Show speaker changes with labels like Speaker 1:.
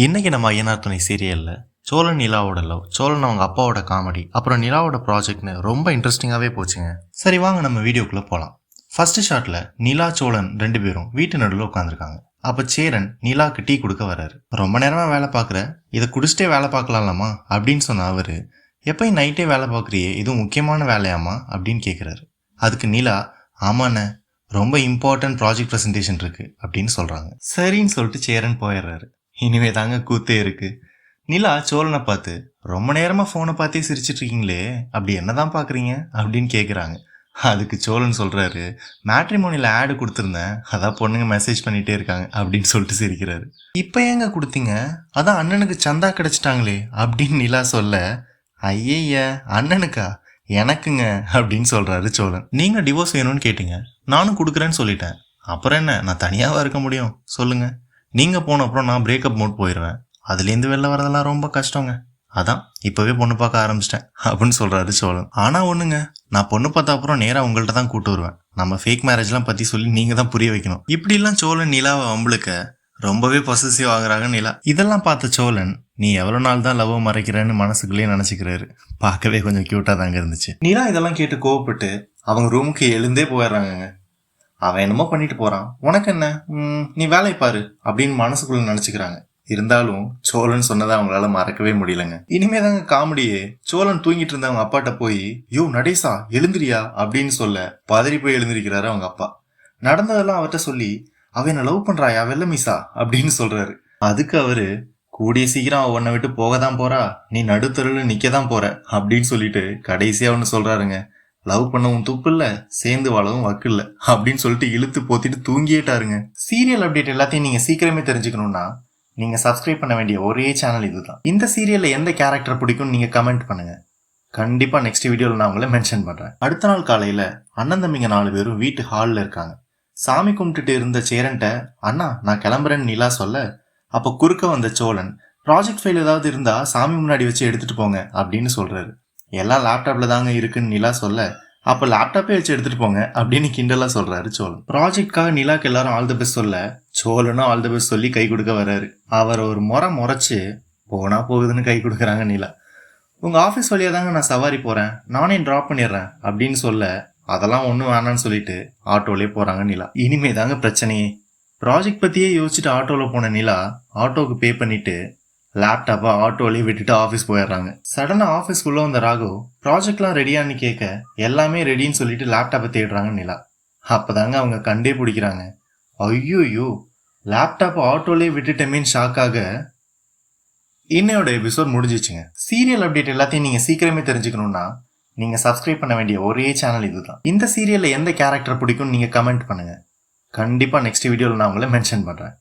Speaker 1: இன்னைக்கு நம்ம ஐயனார் துணை சீரியல்ல சோழன் நிலாவோட லவ், சோழன் அவங்க அப்பாவோட காமெடி, அப்புறம் நிலாவோட ப்ராஜெக்ட்னு ரொம்ப இன்ட்ரெஸ்டிங்காகவே போச்சுங்க. சரி வாங்க நம்ம வீடியோக்குள்ளே போகலாம். ஃபர்ஸ்ட் ஷாட்டில் நிலா சோழன் 2 பேரும் வீட்டு நடுவில் உட்காந்துருக்காங்க. அப்போ சேரன் நிலாவுக்கு டீ கொடுக்க வர்றாரு. ரொம்ப நேரமாக வேலை பார்க்குற, இதை குடிச்சிட்டே வேலை பார்க்கலாம்லாமா அப்படின்னு சொன்ன அவர், எப்பயும் நைட்டே வேலை பார்க்குறியே, இதுவும் முக்கியமான வேலையாமா அப்படின்னு கேட்குறாரு. அதுக்கு நிலா, ஆமாண்ணே, ரொம்ப இம்பார்ட்டன்ட் ப்ராஜெக்ட் ப்ரெசன்டேஷன் இருக்குது அப்படின்னு சொல்கிறாங்க. சரின்னு சொல்லிட்டு சேரன் போயிடுறாரு. இனிமே தாங்க கூத்தே இருக்கு. நிலா சோழனை பார்த்து, ரொம்ப நேரமாக ஃபோனை பார்த்தே சிரிச்சிட்டு இருக்கீங்களே, அப்படி என்னதான் பார்க்குறீங்க அப்படின்னு கேட்குறாங்க. அதுக்கு சோழன் சொல்கிறாரு, மேட்ரிமோனியில் ஆடு கொடுத்துருந்தேன், அதான் பொண்ணுங்க மெசேஜ் பண்ணிகிட்டே இருக்காங்க அப்படின்னு சொல்லிட்டு சிரிக்கிறாரு. இப்போ ஏங்க கொடுத்தீங்க, அதான் அண்ணனுக்கு சந்தா கிடச்சிட்டாங்களே அப்படின்னு நிலா சொல்ல, ஐய அண்ணனுக்கா, எனக்குங்க அப்படின்னு சொல்கிறாரு சோழன். நீங்கள் டிவோர்ஸ் வேணும்னு கேட்டீங்க, நானும் கொடுக்குறேன்னு சொல்லிட்டேன், அப்புறம் என்ன, நான் தனியாகவா இருக்க முடியும் சொல்லுங்கள். நீங்கள் போன அப்புறம் நான் பிரேக்கப் மோட் போயிடுவேன், அதுலேருந்து வெளில வரதெல்லாம் ரொம்ப கஷ்டங்க, அதான் இப்போவே பொண்ணு பார்க்க ஆரம்பிச்சிட்டேன் அப்படின்னு சொல்கிறாரு சோழன். ஆனால் ஒன்றுங்க, நான் பொண்ணு பார்த்த அப்புறம் நேராக உங்கள்கிட்ட தான் கூட்டு வருவேன், நம்ம ஃபேக் மேரேஜ்லாம் பற்றி சொல்லி நீங்கள் தான் புரிய வைக்கணும். இப்படிலாம் சோழன் நிலாவை அம்பளுக்க ரொம்பவே பொசசிவ் ஆகுறாங்க நிலா. இதெல்லாம் பார்த்த சோழன், நீ எவ்வளோ நாள் தான் லவ் மறைக்கிறேன்னு மனசுக்குள்ளேயே நினச்சிக்கிறாரு. பார்க்கவே கொஞ்சம் க்யூட்டாக தாங்க இருந்துச்சு. நிலா இதெல்லாம் கேட்டு கோவப்பட்டு அவங்க ரூமுக்கு எழுந்தே போயிடுறாங்க. அவன் என்னமோ பண்ணிட்டு போறான், உனக்கு என்ன, நீ வேலை பாரு அப்படின்னு மனசுக்குள்ள நினைச்சுக்கிறாங்க. இருந்தாலும் சோழன் சொன்னதை அவங்களால மறக்கவே முடியலங்க. இனிமே தாங்க காமெடியே. சோழன் தூங்கிட்டு இருந்த அவங்க அப்பாட்ட போய், யோ நடேசா எழுந்திரியா அப்படின்னு சொல்ல, பதறி போய் எழுந்திருக்கிறாரு அவங்க அப்பா. நடந்ததெல்லாம் அவர்கிட்ட சொல்லி, அவ என்ன லவ் பண்றாயா வெள்ளமிசா அப்படின்னு சொல்றாரு. அதுக்கு அவரு, கூடிய சீக்கிரம் அவ உன்னை விட்டு போக தான் போறா, நீ நடுத்தருள் நிக்க தான் போற அப்படின்னு சொல்லிட்டு கடைசியா ஒன்னு சொல்றாருங்க, லவ் பண்ணவும் துப்பு இல்ல, சேர்ந்து வாழவும் வக்கு இல்ல அப்படின்னு சொல்லிட்டு இழுத்து போத்திட்டு தூங்கிட்டாருங்க. சீரியல் அப்டேட் எல்லாத்தையும் நீங்க சீக்கிரமே தெரிஞ்சுக்கணும்னா நீங்க சப்ஸ்கிரைப் பண்ண வேண்டிய ஒரே சேனல் இதுதான். இந்த சீரியல்ல எந்த கேரக்டர் பிடிக்கும் நீங்க கமெண்ட் பண்ணுங்க, கண்டிப்பா நெக்ஸ்ட் வீடியோல நான் உங்களை மென்ஷன் பண்றேன். அடுத்த நாள் காலையில அண்ணன் தம்பிங்க 4 பேரும் வீட்டு ஹாலில் இருக்காங்க. சாமி கும்பிட்டுட்டு இருந்த சேரன்ட்ட, அண்ணா நான் கிளம்புறேன்னு நிலா சொல்ல, அப்ப குறுக்க வந்த சோழன், ப்ராஜெக்ட் ஃபைல் ஏதாவது இருந்தா சாமி முன்னாடி வச்சு எடுத்துட்டு போங்க அப்படின்னு சொல்றாரு. எல்லாம் லேப்டாப்ல தாங்க இருக்குன்னு நிலா சொல்ல, அப்போ லேப்டாப்பே வச்சு எடுத்துட்டு போங்க அப்படின்னு கிண்டலா சொல்றாரு சோழன். ப்ராஜெக்ட்காக நிலாக்கு எல்லாரும் ஆல் த பெஸ்ட் சொல்ல, சோழனும் ஆல் த பெஸ்ட் சொல்லி கை கொடுக்க வர்றாரு. அவர் ஒரு முறைச்சு போனா போகுதுன்னு கை கொடுக்குறாங்க நிலா. உங்க ஆஃபீஸ் வழியா தாங்க நான் சவாரி போறேன், நானே ட்ராப் பண்ணிடுறேன் அப்படின்னு சொல்ல, அதெல்லாம் ஒன்றும் வேணான்னு சொல்லிட்டு ஆட்டோலே போறாங்க நிலா. இனிமே தாங்க பிரச்சனையே. ப்ராஜெக்ட் பத்தியே யோசிச்சுட்டு ஆட்டோல போன நிலா ஆட்டோக்கு பே பண்ணிட்டு லேப்டாப்பை ஆட்டோலேயே விட்டுட்டு ஆஃபீஸ் போயிடுறாங்க. சடனாக ஆஃபீஸ்க்குள்ளே வந்த ராகவ், ப்ராஜெக்ட்லாம் ரெடியான்னு கேட்க, எல்லாமே ரெடின்னு சொல்லிட்டு லேப்டாப்பை தேடுறாங்க நிலா. அப்போதாங்க அவங்க கண்டே பிடிக்கிறாங்க. ஐயோயோ, லேப்டாப்பை ஆட்டோலேயே விட்டுட்டமேன்னு ஷாக்காக இன்னையோட எபிசோட் முடிஞ்சிச்சுங்க. சீரியல் அப்டேட் எல்லாத்தையும் நீங்கள் சீக்கிரமே தெரிஞ்சுக்கணும்னா நீங்கள் சப்ஸ்கிரைப் பண்ண வேண்டிய ஒரே சேனல் இதுதான். இந்த சீரியலில் எந்த கேரக்டர் பிடிக்கும்னு நீங்கள் கமெண்ட் பண்ணுங்கள், கண்டிப்பாக நெக்ஸ்ட் வீடியோவில் நான் உங்களை மென்ஷன் பண்ணுறேன்.